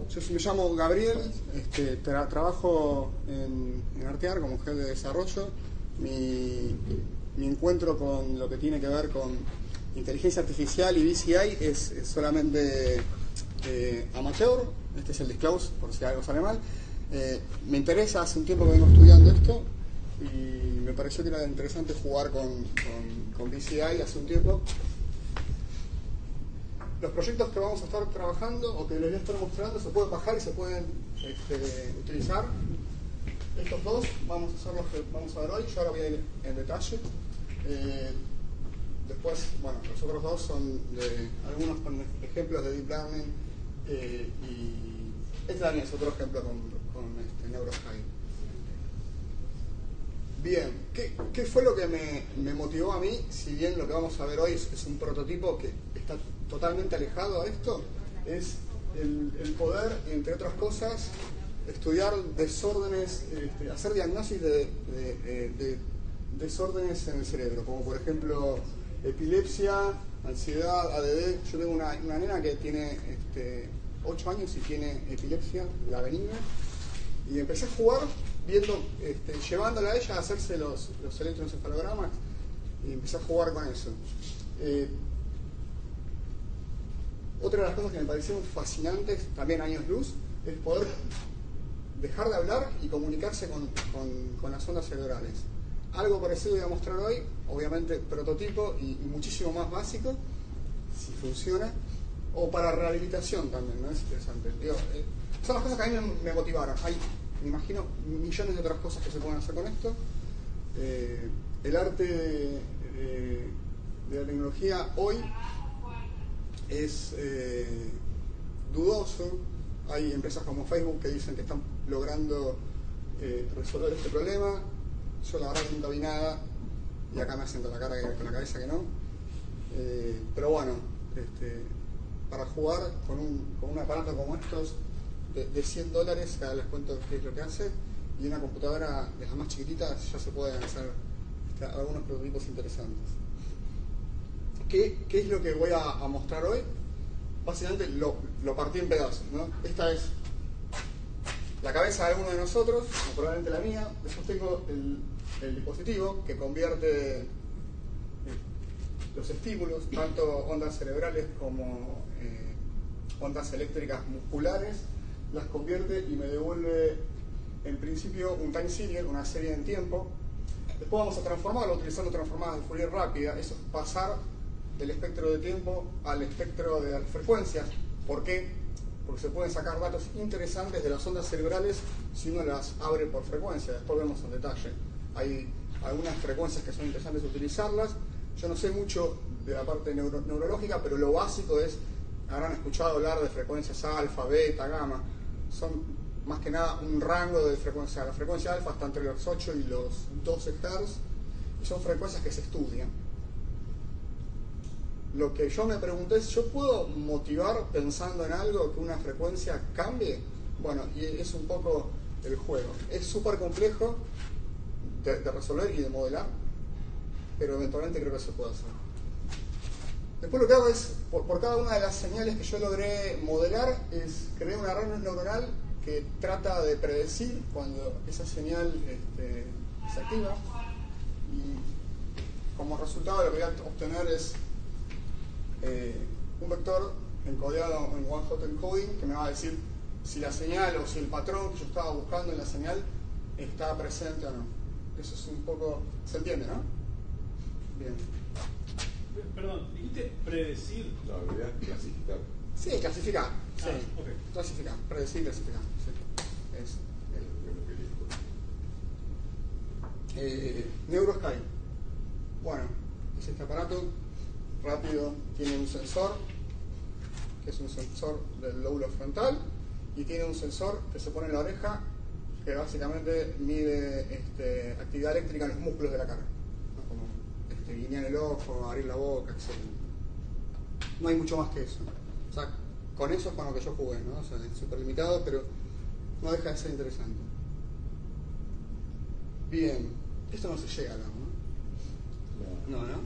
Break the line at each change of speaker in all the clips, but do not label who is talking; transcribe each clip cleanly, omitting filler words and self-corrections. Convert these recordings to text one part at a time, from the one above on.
Yo me llamo Gabriel, trabajo en Artear como jefe de desarrollo. Mi encuentro con lo que tiene que ver con inteligencia artificial y BCI es solamente amateur. Este es el disclose, por si algo sale mal. Me interesa, hace un tiempo que vengo estudiando esto y me pareció que era interesante jugar con BCI hace un tiempo. Los proyectos que vamos a estar trabajando o que les voy a estar mostrando se pueden bajar y se pueden utilizar. Estos dos vamos a ser los que vamos a ver hoy. Yo ahora voy a ir en detalle. Después, bueno, los otros dos son de algunos con ejemplos de Deep Learning y este también es otro ejemplo con NeuroSky. Bien, ¿qué fue lo que me motivó a mí? Si bien lo que vamos a ver hoy es un prototipo que está totalmente alejado a esto, es el poder, entre otras cosas, estudiar desórdenes, hacer diagnóstico de desórdenes en el cerebro, como por ejemplo epilepsia, ansiedad, ADD. Yo tengo una nena que tiene 8 años y tiene epilepsia, la benigna, y empecé a jugar viendo, llevándola a ella a hacerse los electroencefalogramas y empecé a jugar con eso. Otra de las cosas que me parecieron fascinantes, también años luz, es poder dejar de hablar y comunicarse con las ondas cerebrales. Algo parecido voy a mostrar hoy, obviamente prototipo y muchísimo más básico, si funciona, o para rehabilitación también, ¿no? Es interesante. Digo, son las cosas que a mí me motivaron. Hay, me imagino, millones de otras cosas que se pueden hacer con esto. El arte de la tecnología hoy es dudoso. Hay empresas como Facebook que dicen que están logrando resolver este problema. Yo la verdad que nunca vi nada y acá me hacen con la cabeza que no. Pero bueno, para jugar con un aparato como estos de $100, ahora les cuento qué es lo que hace, y una computadora de las más chiquititas ya se pueden hacer algunos prototipos interesantes. ¿Qué es lo que voy a mostrar hoy? Básicamente lo partí en pedazos, ¿no? Esta es la cabeza de alguno de nosotros, probablemente la mía. Después tengo el dispositivo que convierte los estímulos, tanto ondas cerebrales como ondas eléctricas musculares, las convierte y me devuelve en principio un time serial, una serie en tiempo. Después vamos a transformarlo utilizando transformadas de Fourier rápida. Eso es pasar del espectro de tiempo al espectro de las frecuencias. ¿Por qué? Porque se pueden sacar datos interesantes de las ondas cerebrales si uno las abre por frecuencia. Después vemos en detalle. Hay algunas frecuencias que son interesantes utilizarlas. Yo no sé mucho de la parte neurológica, pero lo básico es, habrán escuchado hablar de frecuencias alfa, beta, gamma. Son más que nada un rango de frecuencia. La frecuencia alfa está entre los 8 y los 12 Hz y son frecuencias que se estudian. Lo que yo me pregunté es, ¿yo puedo motivar pensando en algo que una frecuencia cambie? Bueno, y es un poco el juego. Es súper complejo de resolver y de modelar, pero eventualmente creo que se puede hacer. Después lo que hago es, por cada una de las señales que yo logré modelar, es crear una red neuronal que trata de predecir cuando esa señal se activa, y como resultado lo que voy a obtener es un vector encodeado en one hot encoding que me va a decir si la señal o si el patrón que yo estaba buscando en la señal está presente o no. Eso es un poco... ¿Se entiende, no? Bien.
Perdón, ¿dijiste predecir?
No, en realidad clasificar.
Sí, clasificar. Sí.
Okay.
Clasificar, predecir, clasificar. Sí. NeuroSky. Bueno, es este aparato rápido, tiene un sensor que es un sensor del lóbulo frontal y tiene un sensor que se pone en la oreja que básicamente mide actividad eléctrica en los músculos de la cara, ¿no? Como guiñar el ojo, abrir la boca, etc. No hay mucho más que eso. O sea, con eso es con lo que yo jugué, ¿no? O sea, es súper limitado, pero no deja de ser interesante. Bien, esto no se llega acá, ¿no? No, ¿no?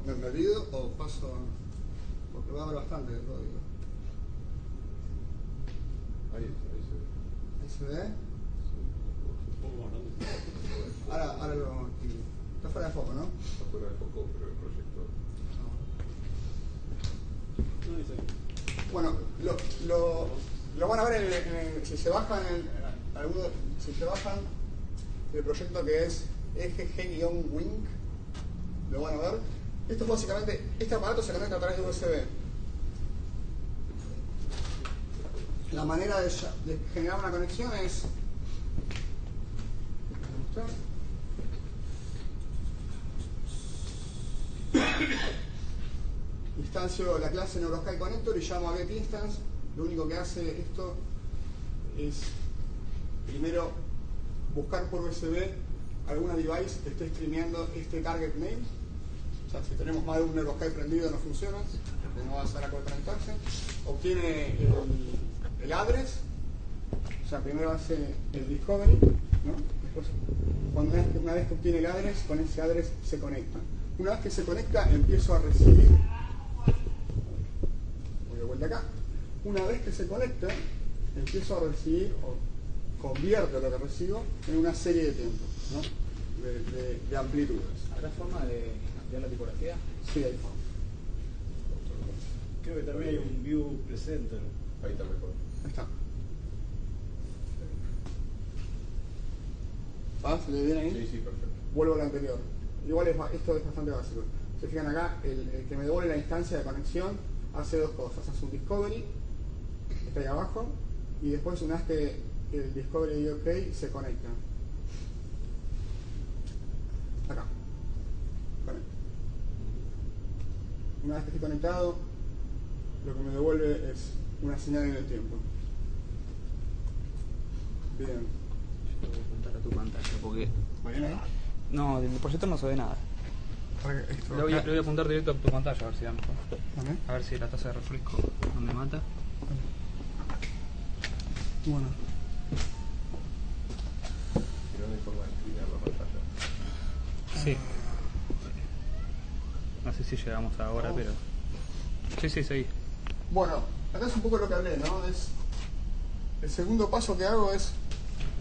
¿Me olvido o paso? Porque va a haber bastante de código.
Ahí se ve.
¿Ahí se ve?
Un poco más grande.
Ahora lo... Está fuera de foco, ¿no?
Está fuera de foco, pero el proyector.
No dice ahí.
Bueno, lo van a ver si se bajan si se bajan el proyecto que es EGG-Wink, lo van a ver. Esto básicamente, este aparato se conecta a través de USB. La manera de generar una conexión es... Instancio la clase NeuroSky Connector y llamo a getInstance. Lo único que hace esto es primero buscar por USB alguna device que esté streameando este target name. O sea, si tenemos más de un NeuroSky prendido no funciona, porque no va a hacer a conectarse. Obtiene el address, o sea, primero hace el discovery, ¿no? Después, una vez que obtiene el address, con ese address se conecta. Una vez que se conecta, empiezo a recibir. Voy de vuelta acá. Una vez que se conecta, empiezo a recibir o convierto lo que recibo en una serie de tiempos, ¿no? de amplitudes.
¿Habrá forma de cambiar la tipografía?
Sí, hay forma.
Creo que también hay un view presenter.
Ahí está mejor.
Ahí está. ¿Ah? ¿Se le viene ahí?
Sí, perfecto.
Vuelvo al anterior. Igual esto es bastante básico. Se fijan acá, el que me devuelve la instancia de conexión hace dos cosas. Hace un discovery, está ahí abajo, y después una vez que el discovery dio OK, se conecta. Acá. Vale. Una vez que estoy conectado, lo que me devuelve es una señal en el tiempo. Bien.
Yo voy a apuntar a tu pantalla porque...
¿Va bien ahí?
No, del proyector no se ve nada.
Esto,
Le voy a apuntar directo a tu pantalla a ver si da mejor.
¿vale?
A ver si la tasa de refresco no me mata.
Bueno.
Si no hay forma de inclinar la pantalla.
Sí. No sé si llegamos ahora, pero... Sí, seguí.
Bueno, acá es un poco lo que hablé, ¿no? El segundo paso que hago es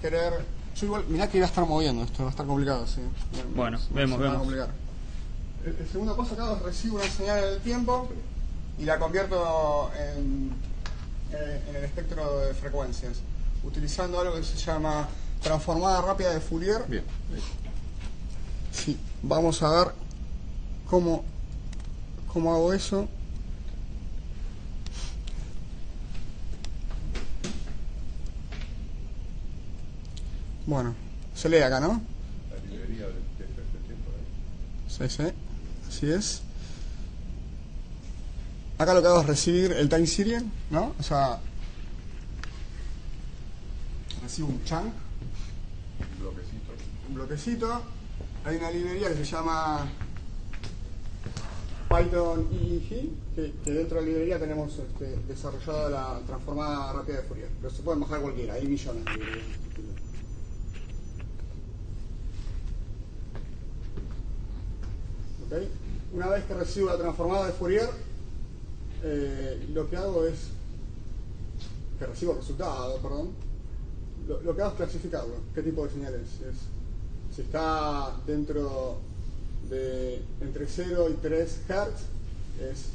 querer... Yo igual, mirá que iba a estar moviendo, esto va a estar complicado, sí.
Bueno,
Se
vemos.
va a complicar. El segundo paso que hago es recibo una señal en el tiempo y la convierto en el espectro de frecuencias, utilizando algo que se llama transformada rápida de Fourier.
Bien.
Sí, vamos a ver cómo hago eso. Bueno, se lee acá, ¿no?
La librería de tiempo ahí.
Sí, así es. Acá lo que hago es recibir el time serial, ¿no? O sea, recibo un chunk, un bloquecito. Hay una librería que se llama Python EEG, que dentro de la librería tenemos desarrollada la transformada rápida de Fourier. Pero se pueden bajar cualquiera, hay millones de librerías. ¿Okay? Una vez que recibo la transformada de Fourier, lo que hago es que recibo el resultado, perdón. Lo que hago es clasificarlo. ¿Qué tipo de señal es? Si está dentro de entre 0 y 3 Hz, es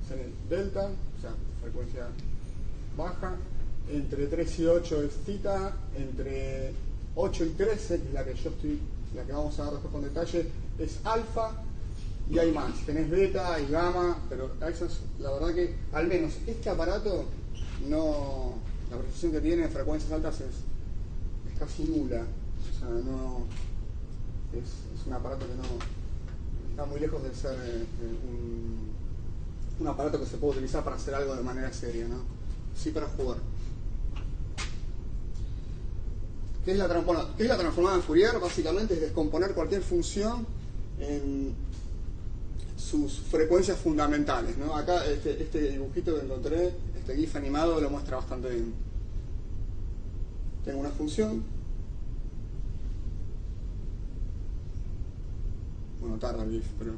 señal delta, o sea, frecuencia baja. Entre 3 y 8 es theta. Entre 8 y 13, que es la que vamos a ver después con detalle, es alfa. Y hay más, tenés beta y gamma, pero la verdad que al menos este aparato la precisión que tiene en frecuencias altas es casi nula. O sea, es un aparato que no está muy lejos de ser un aparato que se puede utilizar para hacer algo de manera seria, ¿no? Sí, para jugar. ¿Qué es la transformada en Fourier? Básicamente es descomponer cualquier función en sus frecuencias fundamentales, ¿no? Acá este dibujito que encontré, este GIF animado, lo muestra bastante bien. Tengo una función. Bueno, tarda el GIF, pero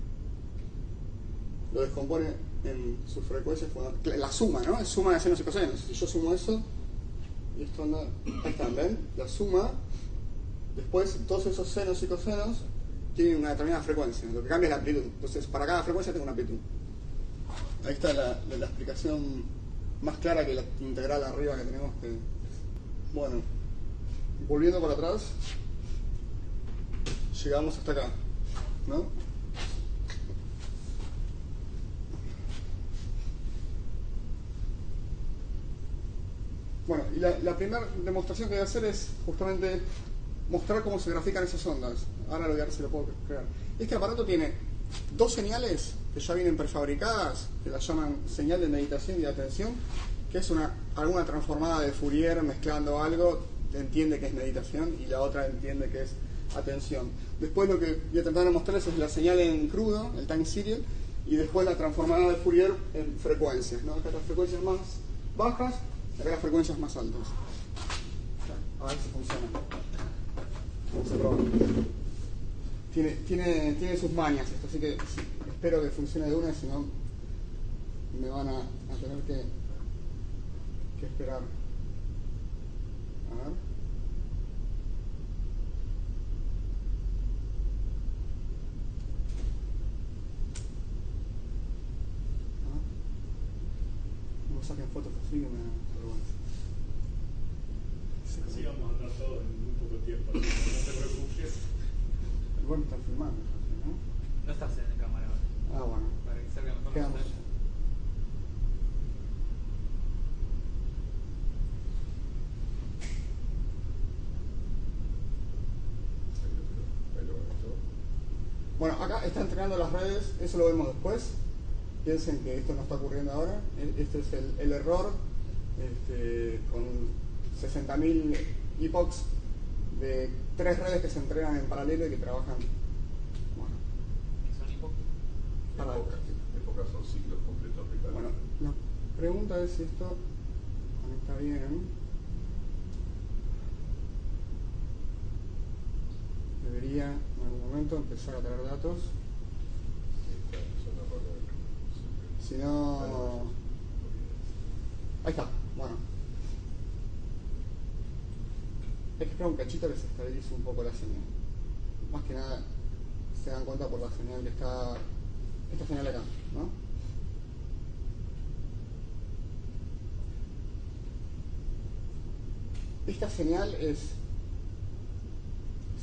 lo descompone en sus frecuencias fundamentales. La suma, ¿no? Es suma de senos y cosenos. Si yo sumo eso, y esto anda, ahí están, ¿ven? La suma, después todos esos senos y cosenos tienen una determinada frecuencia, lo que cambia es la amplitud. Entonces, para cada frecuencia tengo una amplitud. Ahí está la explicación más clara que la integral arriba que tenemos que... Bueno, volviendo para atrás, llegamos hasta acá, ¿no? Bueno, y la primera demostración que voy a hacer es justamente mostrar cómo se grafican esas ondas. Ahora lo voy a ver si lo puedo crear. Este aparato tiene dos señales que ya vienen prefabricadas, que las llaman señal de meditación y de atención, que es alguna transformada de Fourier mezclando algo, entiende que es meditación, y la otra entiende que es atención. Después lo que voy a tratar de mostrarles es la señal en crudo, el time serial, y después la transformada de Fourier en frecuencias, ¿no? Acá las frecuencias más bajas, acá las frecuencias más altas. A ver si funciona. Vamos a probar. Tiene sus mañas esto, así que sí, espero que funcione de una, si no me van a tener que esperar. A ver. No saquen fotos así que me da vergüenza.
Así vamos a andar todos en muy poco tiempo, así que no te preocupes.
Igual me están filmando, ¿no?
No estás en cámara ahora.
Ah, bueno.
Para que salga mejor.
Quedamos. Bueno, acá está entrenando las redes, eso lo vemos después. Piensen que esto no está ocurriendo ahora. Este es el error con 60.000 epochs de 3 redes que se entrenan en paralelo y que trabajan. Bueno,
¿Qué son hipócritas?
Épocas son ciclos completos de cada.
Bueno, la pregunta es si esto conecta bien. Debería en algún momento empezar a traer datos. Si no... Ahí está, bueno. Hay que esperar un cachito que se estabilice un poco la señal. Más que nada se dan cuenta por la señal que está... Esta señal acá, ¿no? Esta señal es...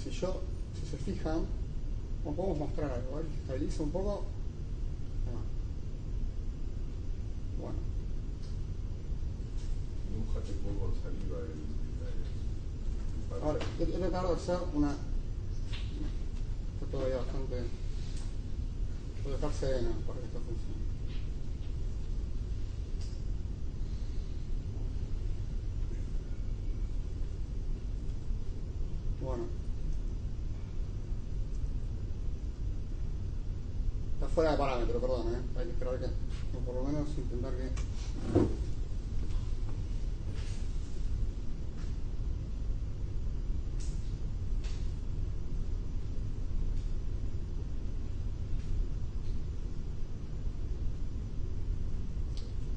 Si se fijan, como podemos mostrar algo, ¿vale? Se estabiliza un poco. Bueno.
Dibújate un poco con saliva
Ahora, voy a tratar de hacer una... Está todavía bastante... Voy a dejar sereno para que esto funcione. Bueno. Está fuera de parámetro, perdón, hay que esperar que, o por lo menos intentar que...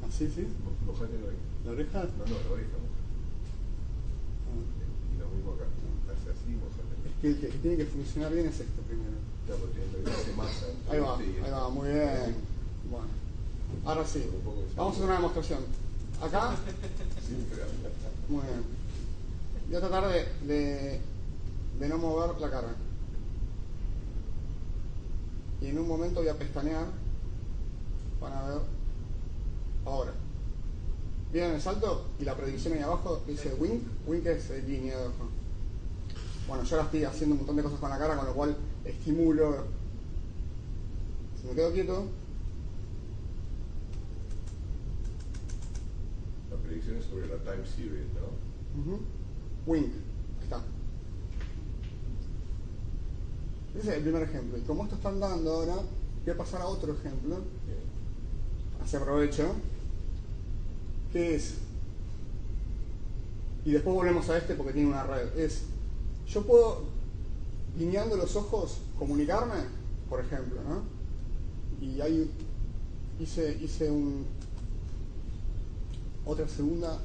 Así, sí.
Mojate la oreja.
¿La oreja?
No, la oreja moja. Y lo mismo acá. Hace así, mojate.
Es que el que tiene que funcionar bien es esto primero.
Claro, tiene que hacer masa.
Ahí va, muy bien. Bueno, ahora sí. Vamos a hacer una demostración. Acá,
Siempre habla.
muy bien. Voy a tratar de no mover la cara. Y en un momento voy a pestañear. Van a ver. Ahora. ¿Vieron el salto? Y la predicción ahí abajo dice wink. Wink es línea de ojo. Bueno, yo ahora estoy haciendo un montón de cosas con la cara, con lo cual estimulo. Si me quedo quieto.
La predicción es sobre la time series, ¿no?
Wink. Ahí está. Ese es el primer ejemplo. Y como esto está andando ahora, voy a pasar a otro ejemplo.
Bien.
Así aprovecho. ¿Qué es? Y después volvemos a este porque tiene una red. Es, yo puedo, guiñando los ojos, comunicarme, por ejemplo, ¿no? Y ahí hice otra segunda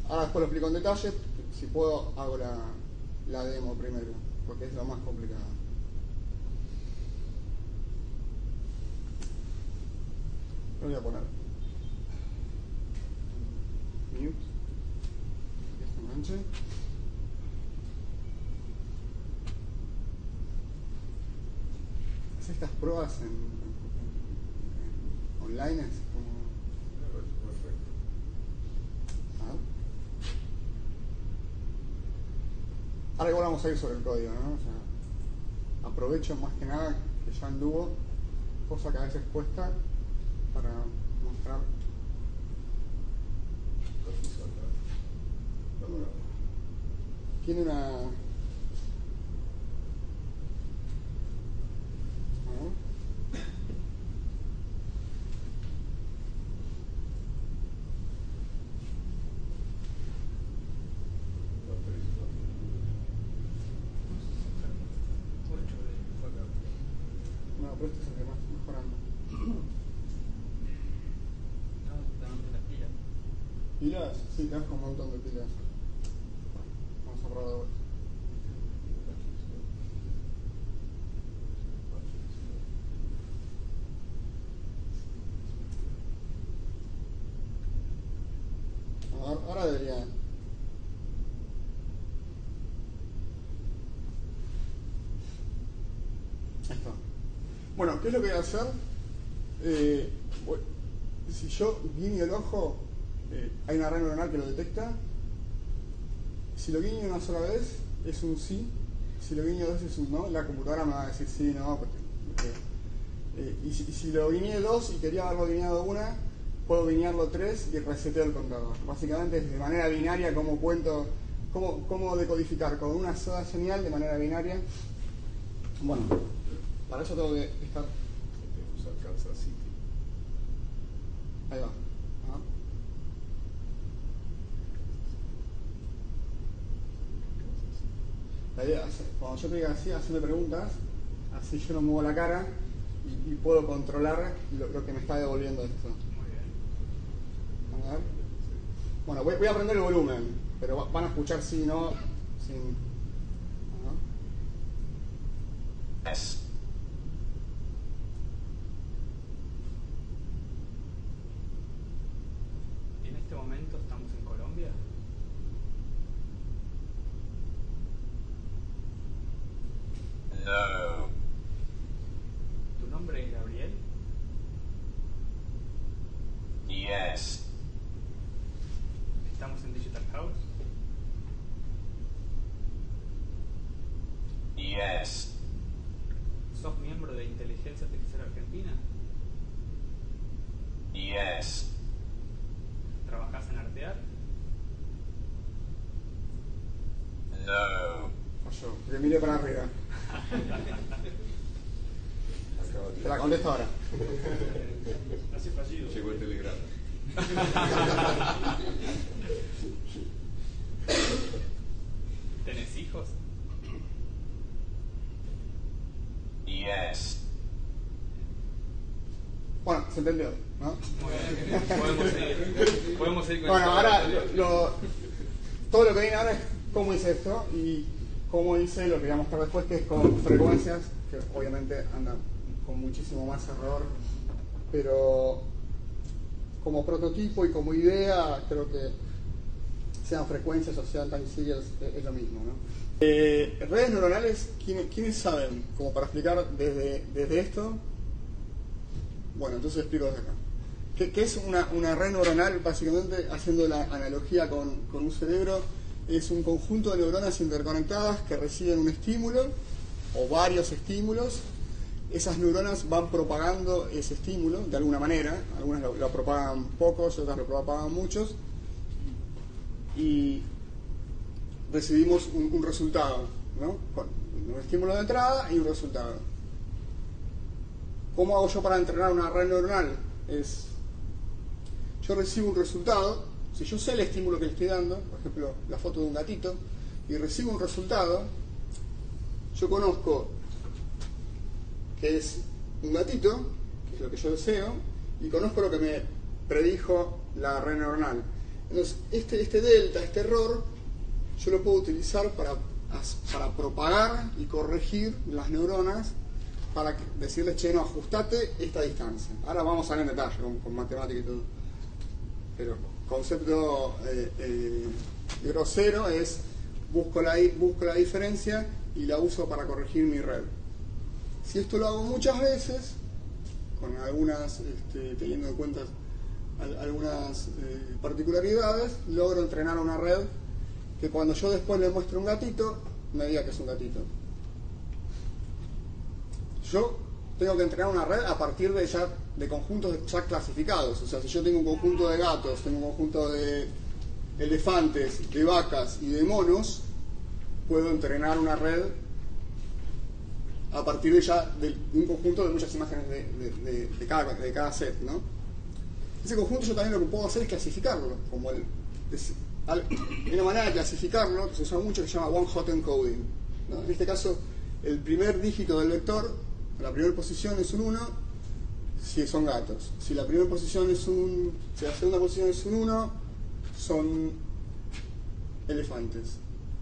Ahora después lo explico en detalle. Si puedo, hago la demo primero, porque es lo más complicado. Lo voy a poner mute, que esto enganche. Hacer estas pruebas en online es como...
Perfecto.
¿Ah? Ahora igual vamos a ir sobre el código, ¿no? O sea, aprovecho más que nada que ya anduvo, cosa que a veces cuesta, para mostrar. Tiene una... No, pero este es el que más mejorando.
No, dándote las pilas.
¿Pilas? Sí, te das con un montón de pilas. Vamos a probar de vuelta. Ahora debería... Ahí está. Bueno, ¿qué es lo que voy a hacer? Si yo guiño el ojo, hay una red neuronal que lo detecta. Si lo guiño una sola vez, es un sí. Si lo guiño dos, es un no. La computadora me va a decir sí, no. Y si lo guiñé dos y quería haberlo guiñado una, puedo guiñarlo tres y reseteo el contador. Básicamente es de manera binaria como cuento, cómo decodificar con una sola señal de manera binaria. Bueno, para eso tengo que estar...
Tengo que usar Kansas City.
Ahí va. Ajá. La idea es, cuando yo te diga así, hacerme preguntas, así yo no muevo la cara y puedo controlar lo que me está devolviendo esto.
Muy bien.
A ver. Bueno, voy a aprender el volumen, pero van a escuchar sí, no, sin... Ajá.
Yes.
En este momento estamos en Colombia.
No.
¿Tu nombre es Gabriel?
Yes.
¿Estamos en Digital House?
Yes.
¿Sos miembro de Inteligencia Artificial Argentina?
Yes.
¿Trabajás en Artear?
No.
Falló, porque miré para arriba. Te la contesto ahora.
Hace fallido.
Llegó el telegrama.
¿Tenés hijos?
Yes.
Bueno, se entendió, ¿no?
Muy bien. Podemos seguir con
Bueno,
esto.
ahora todo lo que viene ahora es cómo hice esto y cómo hice lo que voy a mostrar después, que es con frecuencias, que obviamente andan con muchísimo más error, pero como prototipo y como idea, creo que sean frecuencias o sean time series, es lo mismo, ¿no? Redes neuronales, ¿quiénes saben? Como para explicar desde esto. Bueno, entonces explico desde acá. ¿Qué es una red neuronal? Básicamente, haciendo la analogía con un cerebro, es un conjunto de neuronas interconectadas que reciben un estímulo o varios estímulos. Esas neuronas van propagando ese estímulo de alguna manera. Algunas lo propagan pocos, otras lo propagan muchos. Y recibimos un resultado, ¿no? Con un estímulo de entrada y un resultado. ¿Cómo hago yo para entrenar una red neuronal? Yo recibo un resultado. Si yo sé el estímulo que le estoy dando, por ejemplo, la foto de un gatito, y recibo un resultado, yo conozco que es un gatito, que es lo que yo deseo, y conozco lo que me predijo la red neuronal. Entonces, este delta, este error, yo lo puedo utilizar para propagar y corregir las neuronas para decirles, che, no, ajustate esta distancia. Ahora vamos a ver en detalle con matemática y todo. Pero concepto grosero es busco la diferencia y la uso para corregir mi red. Si esto lo hago muchas veces, con algunas, teniendo en cuenta algunas particularidades, logro entrenar una red que cuando yo después le muestro un gatito, me diga que es un gatito. Yo tengo que entrenar una red a partir de conjuntos ya clasificados. O sea, si yo tengo un conjunto de gatos, tengo un conjunto de elefantes, de vacas y de monos, puedo entrenar una red a partir de un conjunto de muchas imágenes de cada set, ¿no? Ese conjunto yo también lo que puedo hacer es clasificarlo. Hay una manera de clasificarlo que se usa mucho que se llama one-hot encoding, ¿no? En este caso, el primer dígito del vector, la primera posición es un 1 si son gatos. Si la primera posición es si la segunda posición es un 1, son elefantes.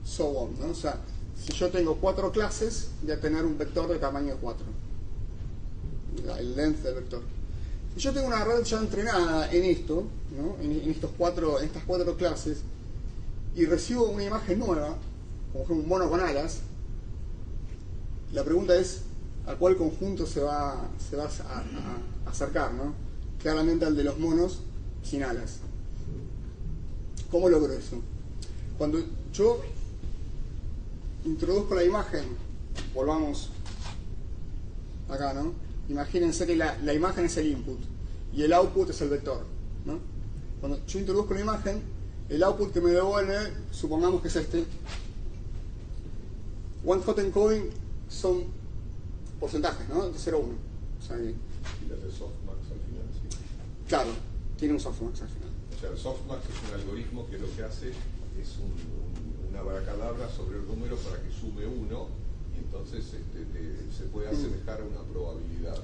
So on, ¿no? O sea, si yo tengo 4 clases, voy a tener un vector de tamaño 4. El length del vector. Si yo tengo una red ya entrenada en esto, ¿no? en estas 4 clases, y recibo una imagen nueva, como ejemplo un mono con alas, la pregunta es a cuál conjunto se va a acercar, ¿no? Claramente al de los monos sin alas. ¿Cómo logro eso? Cuando yo introduzco la imagen, volvamos acá, ¿no? Imagínense que la imagen es el input y el output es el vector, ¿no? Cuando yo introduzco la imagen, el output que me devuelve, supongamos que es este. One-hot encoding son porcentajes, ¿no? De 0 a 1. O sea,
Y las de softmax al final, sí.
claro, tiene un softmax al final.
O sea, el softmax es un algoritmo que lo que hace es una abracadabra sobre el número para que sume 1 y entonces se puede asemejar a una probabilidad.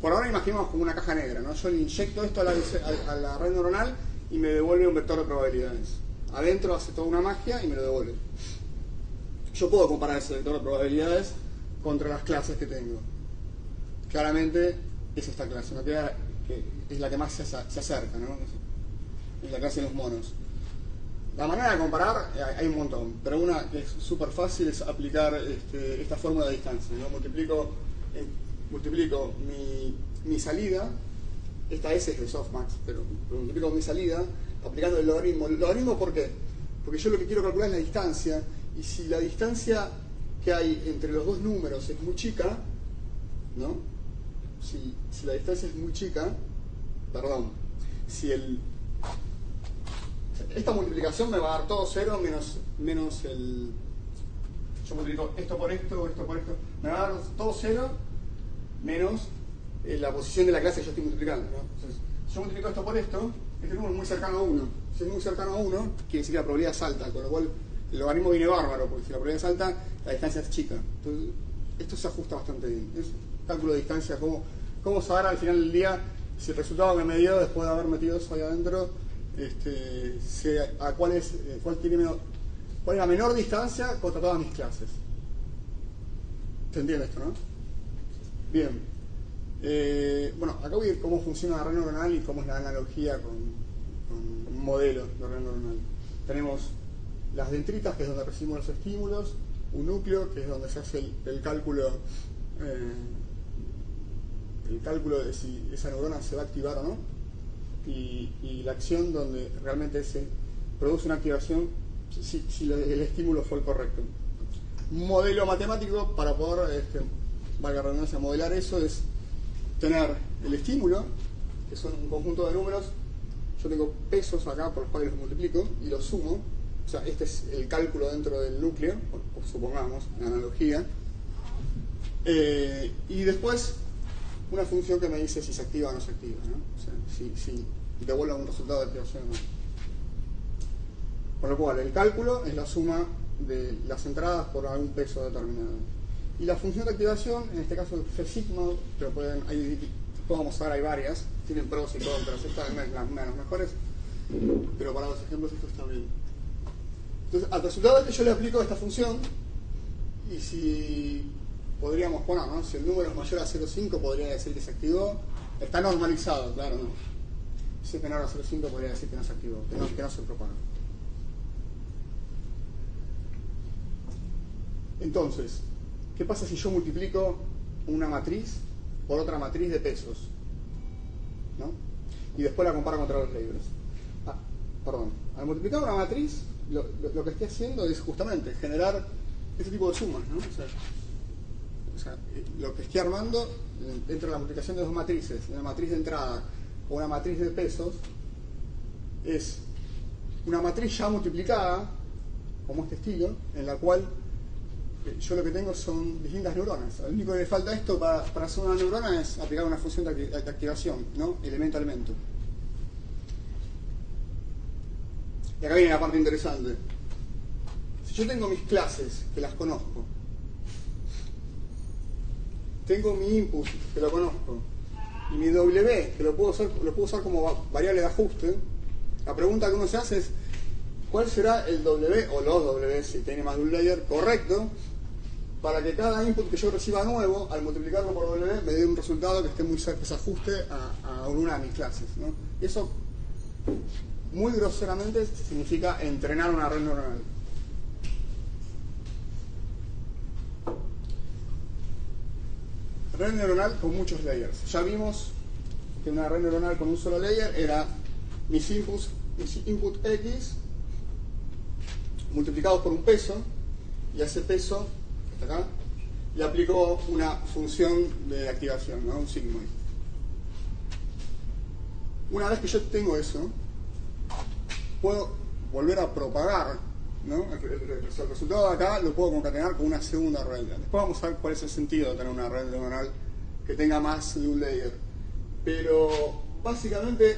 Por ahora imaginemos como una caja negra, ¿no? Yo le inyecto esto a la red neuronal y me devuelve un vector de probabilidades. Adentro hace toda una magia y me lo devuelve. Yo puedo comparar ese vector de probabilidades contra las clases que tengo. Claramente es esta clase, ¿no? Que es la que más se acerca, ¿no? Es la clase de los monos. La manera de comparar hay un montón, pero una que es súper fácil es aplicar esta fórmula de distancia, ¿no? Multiplico mi salida, esta S es de softmax, pero multiplico mi salida aplicando el logaritmo. ¿El logaritmo por qué? Porque yo lo que quiero calcular es la distancia, y si la distancia que hay entre los dos números es muy chica, ¿no? Si la distancia es muy chica, perdón, esta multiplicación me va a dar todo 0 menos el... Yo multiplico esto por esto, me va a dar todo 0 menos la posición de la clase que yo estoy multiplicando, ¿no? Entonces, si yo multiplico esto por esto, este número es muy cercano a 1. Si es muy cercano a 1, quiere decir que la probabilidad es alta, con lo cual el logaritmo viene bárbaro, porque si la probabilidad es alta, la distancia es chica. Entonces, esto se ajusta bastante bien. Es cálculo de distancia, cómo saber al final del día si el resultado que me dio después de haber metido eso ahí adentro, cuál es la menor distancia contra todas mis clases. ¿Se entiende esto, no? Bien. Bueno, acá voy a ver cómo funciona la red neuronal y cómo es la analogía con un modelo de red neuronal. Tenemos las dendritas, que es donde recibimos los estímulos, un núcleo, que es donde se hace el cálculo de si esa neurona se va a activar o no, y la acción donde realmente se produce una activación si el estímulo fue el correcto. Un modelo matemático para poder, valga la redundancia, modelar eso es tener el estímulo, que son un conjunto de números. Yo tengo pesos acá por los cuales los multiplico y los sumo. O sea, este es el cálculo dentro del núcleo, supongamos, en analogía. Y después una función que me dice si se activa o no se activa, ¿no? O sea, si devuelve un resultado de activación o no. Con lo cual, el cálculo es la suma de las entradas por algún peso determinado. Y la función de activación, en este caso F sigma, pero podemos ver, hay varias, tienen pros y contras, esta es una de las mejores, pero para los ejemplos esto está bien. Entonces, al resultado yo le aplico esta función, y si podríamos poner, ¿no? Si el número es mayor a 0,5 podría decir que se activó. Está normalizado, claro, ¿no? Si es menor a 0,5 podría decir que no se activó, que no se propaga. Entonces, ¿qué pasa si yo multiplico una matriz por otra matriz de pesos? ¿No? Y después la comparo contra los layers. Perdón. Al multiplicar una matriz, lo que estoy haciendo es justamente generar este tipo de sumas, ¿no? O sea, lo que estoy armando dentro de la multiplicación de dos matrices, una matriz de entrada o una matriz de pesos, es una matriz ya multiplicada, como este estilo, en la cual yo lo que tengo son distintas neuronas. Lo único que le falta a esto para hacer una neurona es aplicar una función de activación, ¿no? Elemento a elemento. Y acá viene la parte interesante. Si yo tengo mis clases, que las conozco, tengo mi input, que lo conozco, y mi W, que lo puedo usar como variable de ajuste, la pregunta que uno se hace es ¿cuál será el W, o los W, si tiene más de un layer, correcto, para que cada input que yo reciba nuevo, al multiplicarlo por W, me dé un resultado que esté muy cerca, que se ajuste a una de mis clases, ¿no? Y eso, muy groseramente, significa entrenar una red neuronal. Red neuronal con muchos layers. Ya vimos que una red neuronal con un solo layer era mis input X multiplicados por un peso, y a ese peso, que está acá, le aplico una función de activación, ¿no? Un sigmoid. Una vez que yo tengo eso, puedo volver a propagar, ¿no? El resultado de acá lo puedo concatenar con una segunda red. Después vamos a ver cuál es el sentido de tener una red neuronal que tenga más de un layer. Pero básicamente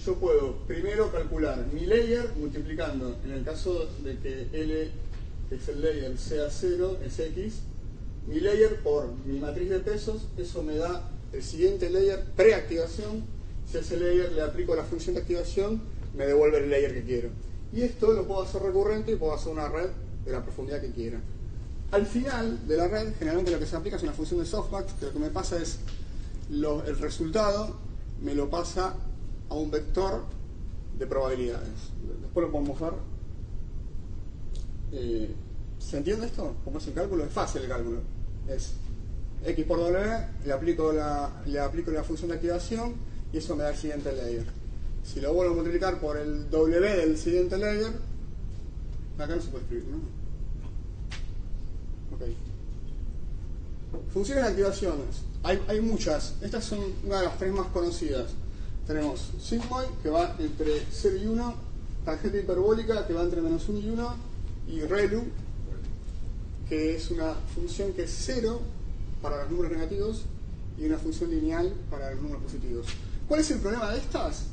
yo puedo primero calcular mi layer multiplicando, en el caso de que L, que es el layer, sea 0, es X, mi layer por mi matriz de pesos. Eso me da el siguiente layer preactivación. Si a ese layer le aplico la función de activación, me devuelve el layer que quiero. Y esto lo puedo hacer recurrente y puedo hacer una red de la profundidad que quiera. Al final de la red, generalmente lo que se aplica es una función de softmax, que lo que me pasa es el resultado me lo pasa a un vector de probabilidades. Después lo podemos ver. ¿Se entiende esto? ¿Cómo es el cálculo? Es fácil el cálculo. Es X por W, le aplico la función de activación y eso me da el siguiente layer. Si lo vuelvo a multiplicar por el W del siguiente layer, acá no se puede escribir, ¿no? Ok. Funciones de activaciones. Hay muchas. Estas son una de las tres más conocidas. Tenemos sigmoid, que va entre 0 y 1, tangente hiperbólica, que va entre -1 y 1, y ReLU, que es una función que es 0 para los números negativos y una función lineal para los números positivos. ¿Cuál es el problema de estas?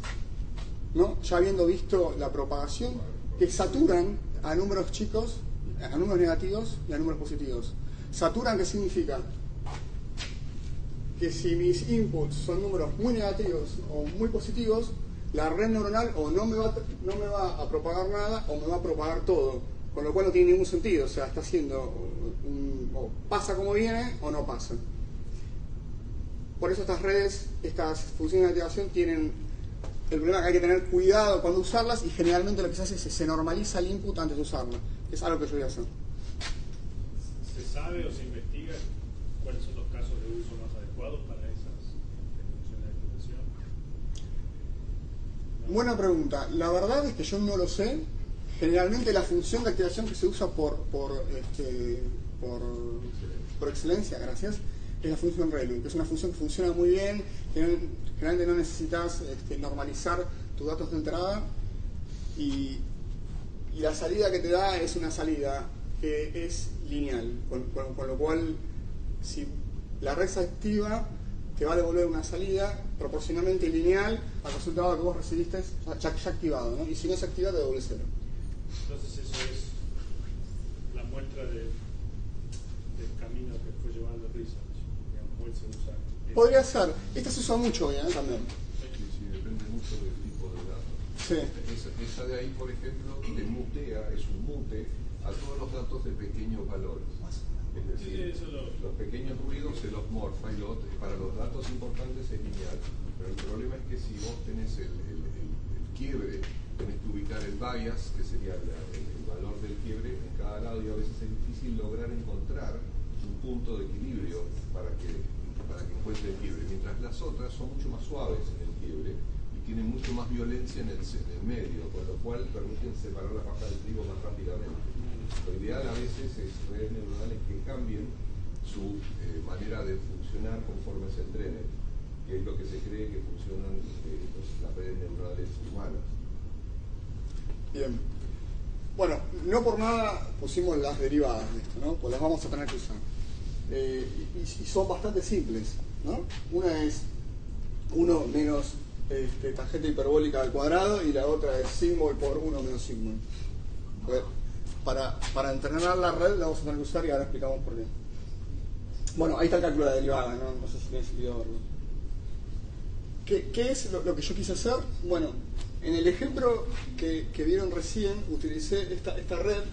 ¿No? Ya habiendo visto la propagación, que saturan a números chicos, a números negativos y a números positivos. Saturan, ¿qué significa? Que si mis inputs son números muy negativos o muy positivos, la red neuronal o no me va a propagar nada o me va a propagar todo, con lo cual no tiene ningún sentido. O sea, está haciendo o pasa como viene o no pasa. Por eso estas redes, estas funciones de activación tienen el problema que hay que tener cuidado cuando usarlas, y generalmente lo que se hace es que se normaliza el input antes de usarlo, que es algo que yo voy a hacer.
¿Se sabe o se investiga cuáles son los casos de uso más adecuados para esas funciones de activación?
Buena pregunta. La verdad es que yo no lo sé. Generalmente la función de activación que se usa por excelencia, gracias, es la función ReLU, que es una función que funciona muy bien, que generalmente no necesitas normalizar tus datos de entrada, y la salida que te da es una salida que es lineal, con lo cual si la red se activa te va a devolver una salida proporcionalmente lineal al resultado que vos recibiste ya activado, ¿no? Y si no se activa te devuelve 0.
Entonces eso es la muestra del camino que fue llevando Research, digamos, él se usa.
Podría ser. Esta se usa mucho hoy, también.
Sí, depende mucho del tipo de datos.
Sí.
Esa de ahí, por ejemplo, te mutea, es un mute a todos los datos de pequeños valores. Es decir, los pequeños ruidos se los morfa y para los datos importantes es lineal. Pero el problema es que si vos tenés el quiebre, tenés que ubicar el bias, que sería el valor del quiebre en cada lado, y a veces es difícil lograr encontrar un punto de equilibrio para que encuentre el quiebre, mientras las otras son mucho más suaves en el quiebre y tienen mucho más violencia en el medio, con lo cual permiten separar la paja del trigo más rápidamente. Lo ideal a veces es redes neuronales que cambien su manera de funcionar conforme se entrenen, que es lo que se cree que funcionan las redes neuronales humanas.
Bien. Bueno, no por nada pusimos las derivadas de esto, ¿no? Pues las vamos a tener que usar. Y son bastante simples, ¿no? Una es 1 menos tangente hiperbólica al cuadrado y la otra es sigmoid por 1 menos sigmoid. Para entrenar la red la vamos a tener que usar y ahora explicamos por qué. Bueno, ahí está el cálculo de derivada, no sé si tiene sentido verlo. ¿Qué es lo que yo quise hacer? Bueno, en el ejemplo que vieron recién utilicé esta red,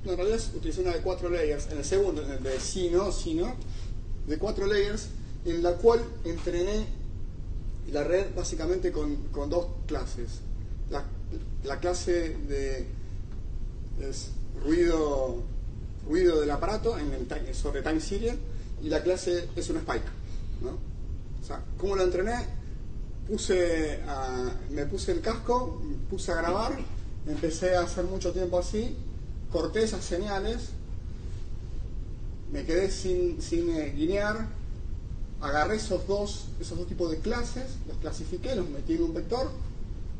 en realidad utilicé una de 4 layers, en el segundo, en el de sino, de 4 layers, en la cual entrené la red básicamente con 2 clases. La clase es ruido del aparato sobre time serial, y la clase es un spike, ¿no? O sea, ¿cómo lo entrené? Me puse el casco, me puse a grabar, empecé a hacer mucho tiempo así, corté esas señales, me quedé sin guinear, agarré esos dos tipos de clases, los clasifiqué, los metí en un vector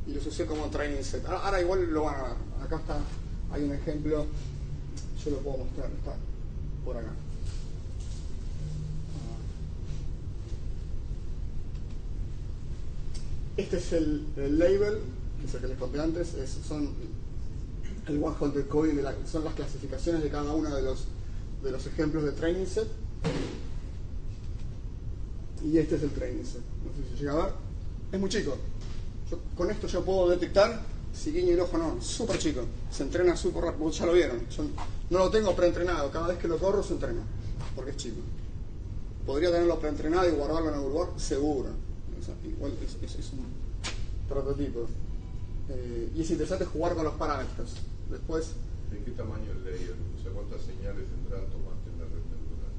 y los usé como training set. Ahora igual lo van a ver. Acá hay un ejemplo, yo lo puedo mostrar, está por acá. Este es el label, que es el que les conté antes, son el one-hot coding, son las clasificaciones de cada uno de los ejemplos de training set. Y este es el training set. No sé si se llega a ver. Es muy chico. Con esto yo puedo detectar si guiño el ojo o no. Súper chico. Se entrena súper rápido. Ya lo vieron. Yo no lo tengo preentrenado. Cada vez que lo corro se entrena. Porque es chico. Podría tenerlo preentrenado y guardarlo en el lugar seguro. O sea, igual es un prototipo. Y es interesante jugar con los parámetros. Después.
¿De qué tamaño el layer? O sea, ¿cuántas señales de entrada tomaste en la red neuronal?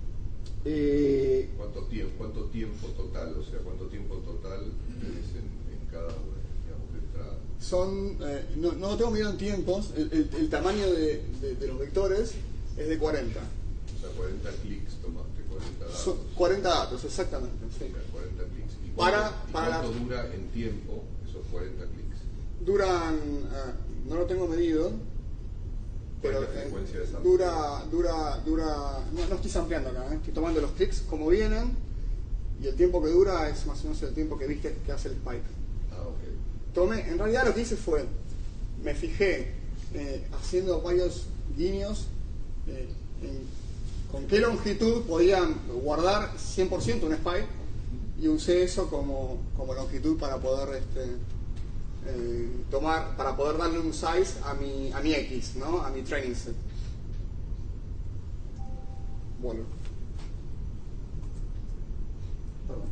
¿Cuánto tiempo total? O sea, ¿cuánto tiempo total tenés en cada entrada?
No lo tengo medido en tiempos. El tamaño de los vectores es de 40.
O sea, 40 clics tomaste, 40 datos.
40 datos, exactamente. Sí.
40 clics. ¿Y cuánto dura en tiempo esos 40 clics?
Duran, no lo tengo medido, pero dura, no estoy sampleando acá, estoy tomando los clics como vienen, y el tiempo que dura es más o menos el tiempo que viste que hace el spike. En realidad lo que hice fue, me fijé haciendo varios guiños con qué longitud podían guardar 100% un spike, y usé eso como longitud para poder para poder darle un size a mi X, ¿no? A mi training set. Bueno. Perdón.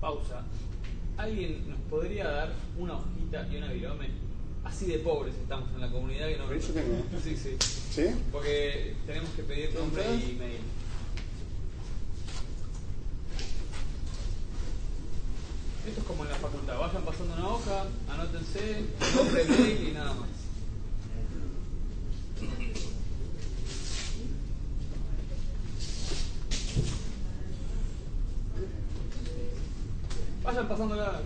Pausa. ¿Alguien nos podría dar una hojita y una virome? Así de pobres estamos en la comunidad que no.
Pero yo tengo.
Sí.
¿Sí?
Porque tenemos que pedir nombre y mail. Esto es como en la facultad, vayan pasando una hoja, anótense, nombre, mail y nada más. Vayan pasándola.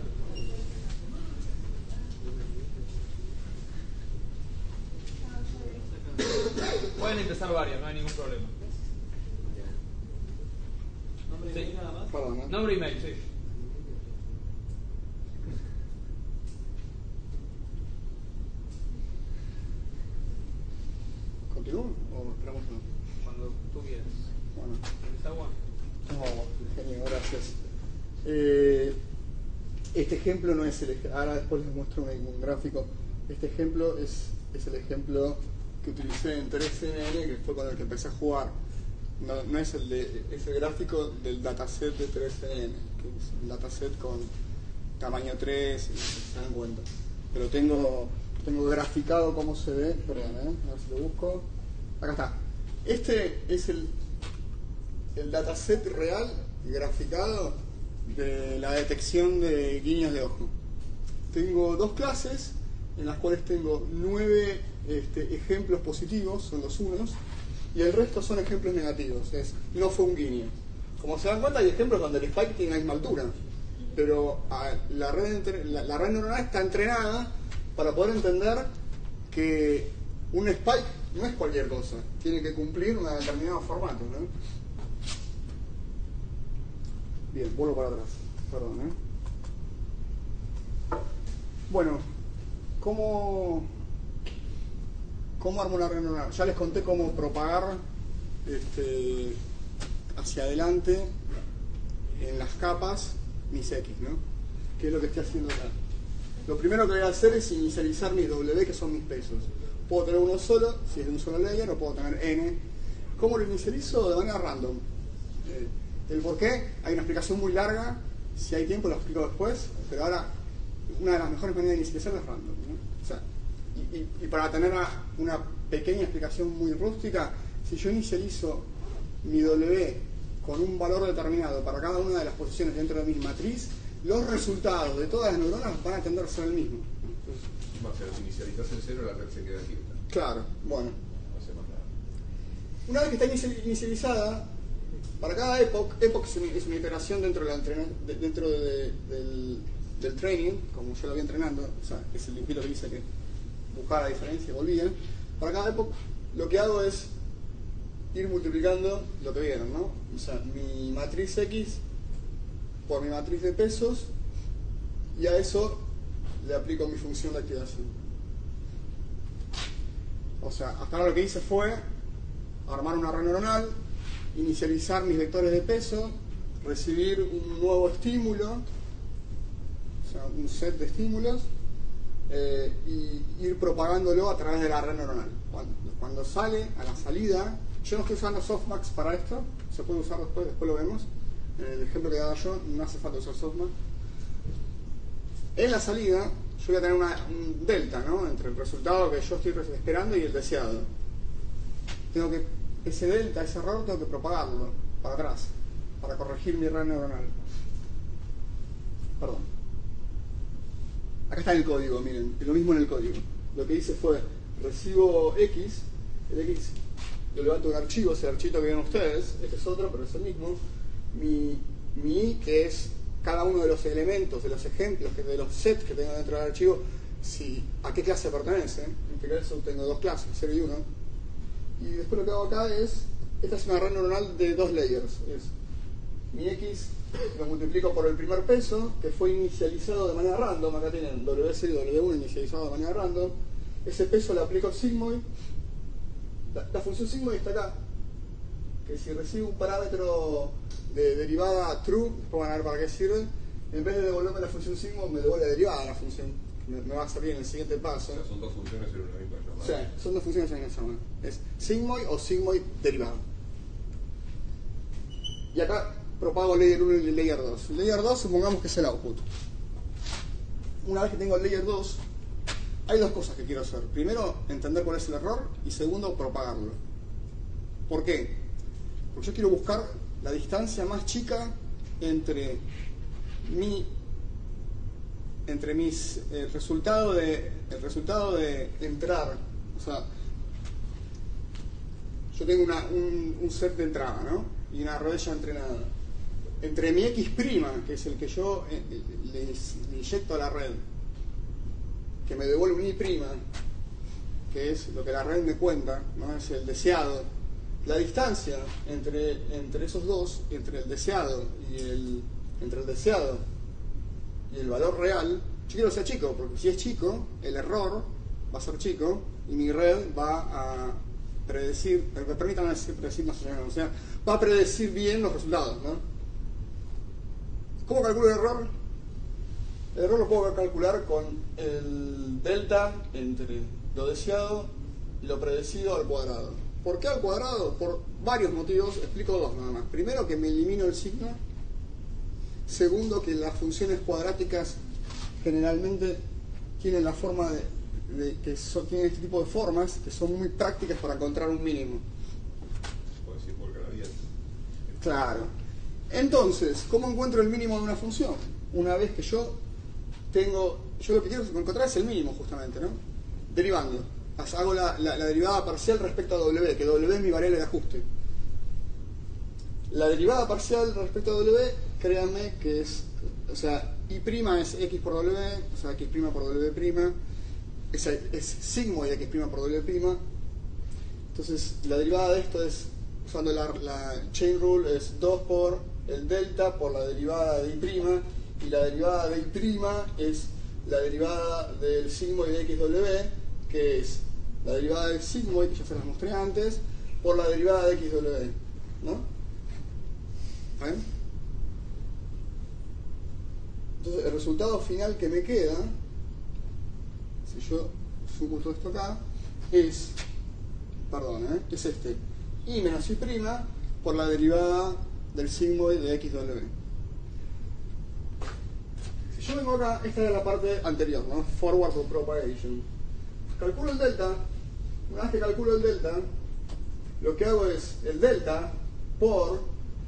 Pueden empezar varias, no hay ningún problema. ¿Nombre y mail nada más?
Perdón, ¿no?
Nombre y mail, sí.
¿Continúo o esperamos uno?
Cuando tú quieras.
Bueno.
¿Tienes agua?
Tengo agua, genio, gracias. Este ejemplo no es el... Ahora después les muestro un gráfico. Este ejemplo es el ejemplo que utilicé en 3NN, que fue con el que empecé a jugar. No es el gráfico del dataset de 3NN, que es un dataset con tamaño 3, si se dan cuenta. Pero tengo graficado cómo se ve. Perdón, a ver si lo busco. Acá está. Este es el dataset real graficado de la detección de guiños de ojo. Tengo dos clases en las cuales tengo 9 ejemplos positivos, son los unos, y el resto son ejemplos negativos. No fue un guiño. Como se dan cuenta, hay ejemplos donde el spike tiene la misma altura, pero la red neuronal está entrenada para poder entender que un spike no es cualquier cosa, tiene que cumplir un determinado formato, ¿no? Bien, vuelvo para atrás, perdón, Bueno, ¿cómo armo una red neuronal? Ya les conté cómo propagar hacia adelante en las capas mis X, ¿no? Que es lo que estoy haciendo acá. Lo primero que voy a hacer es inicializar mis W, que son mis pesos. Puedo tener uno solo, si es de un solo layer, o puedo tener N. ¿Cómo lo inicializo? De manera random. El por qué, hay una explicación muy larga. Si hay tiempo lo explico después, pero ahora una de las mejores maneras de inicializarlo es random, ¿no? O sea, y para tener una pequeña explicación muy rústica, si yo inicializo mi W con un valor determinado para cada una de las posiciones dentro de mi matriz, los resultados de todas las neuronas van a tender a ser el mismo. Entonces,
si inicializas en 0, la red se queda quieta.
Claro, bueno.
No hace más nada.
Una vez que está inicializada, para cada epoch es una iteración dentro del training, como yo lo había entrenando, o sea, es el limpito que dice que buscaba la diferencia y volvía. Para cada epoch lo que hago es ir multiplicando lo que vieron, ¿no? O sea, mi matriz X por mi matriz de pesos, y a eso le aplico mi función de activación. O sea, hasta ahora lo que hice fue armar una red neuronal, inicializar mis vectores de peso, recibir un nuevo estímulo, o sea, un set de estímulos, y ir propagándolo a través de la red neuronal. Cuando sale, a la salida, yo no estoy usando softmax para esto, se puede usar después lo vemos. En el ejemplo que daba yo, no hace falta usar softmax. En la salida, yo voy a tener un delta, ¿no? Entre el resultado que yo estoy esperando y el deseado. Ese delta, ese error, tengo que propagarlo para atrás, para corregir mi red neuronal. Perdón. Acá está el código, miren, es lo mismo en el código. Lo que hice fue, recibo X, el X lo levanto un archivo, ese archivo que ven ustedes, este es otro, pero es el mismo. Mi I, que es cada uno de los elementos, de los ejemplos, de los sets que tengo dentro del archivo, a qué clase pertenece. En este caso tengo dos clases, 0 y 1. Y después lo que hago acá esta es una red neuronal de 2 layers. Mi X lo multiplico por el primer peso, que fue inicializado de manera random. Acá tienen W0 y W1 inicializado de manera random. Ese peso le aplico sigmoid. La función sigmoid está acá, que si recibo un parámetro de derivada true, después van a ver para qué sirve, en vez de devolverme la función sigmoid, me devuelve la derivada de la función. Me va a salir en el siguiente paso.
O sea, son dos funciones en una misma llamada.
Sí, son dos funciones en una misma llamada. Es sigmoid o sigmoid derivado. Y acá propago layer 1 y layer 2. Layer 2 supongamos que es el output. Una vez que tengo el layer 2, hay dos cosas que quiero hacer. Primero, entender cuál es el error, y segundo, propagarlo. ¿Por qué? Porque yo quiero buscar la distancia más chica entre el resultado de entrar. O sea, yo tengo un set de entrada, ¿no? Y una rodilla entrenada. Entre mi X', que es el que yo le inyecto a la red, que me devuelve un Y', que es lo que la red me cuenta, ¿no? Es el deseado. La distancia entre esos dos, entre el deseado y el valor real, yo quiero que sea chico, porque si es chico, el error va a ser chico y mi red va a predecir, permítanme predecir más o sea, va a predecir bien los resultados, ¿no? ¿Cómo calculo el error? El error lo puedo calcular con el delta entre lo deseado y lo predecido al cuadrado. ¿Por qué al cuadrado? Por varios motivos, explico dos nada más. Primero, que me elimino el signo. Segundo, que las funciones cuadráticas generalmente tienen la forma tienen este tipo de formas que son muy prácticas para encontrar un mínimo.
Puedo decir por gradiente.
Claro. Entonces, ¿cómo encuentro el mínimo de una función? Una vez que yo lo que quiero encontrar es el mínimo justamente, ¿no? Derivando. Hago la derivada parcial respecto a W, que W es mi variable de ajuste. La derivada parcial respecto a W, créanme que es, o sea, I' es X por W, o sea, X' por W', es sigmoid X' por W'. Entonces, la derivada de esto es, usando la chain rule, es 2 por el delta por la derivada de I', y la derivada de I' es la derivada del sigmoid de XW, que es la derivada del sigmoid, que ya se las mostré antes, por la derivada de XW, ¿no? ¿Ven? Entonces, el resultado final que me queda, si yo sumo todo esto acá, es este, I menos I' por la derivada del sigmoid de XW. Si yo vengo acá, esta es la parte anterior, ¿no? Forward propagation. Calculo el delta. Una vez que calculo el delta, lo que hago es el delta por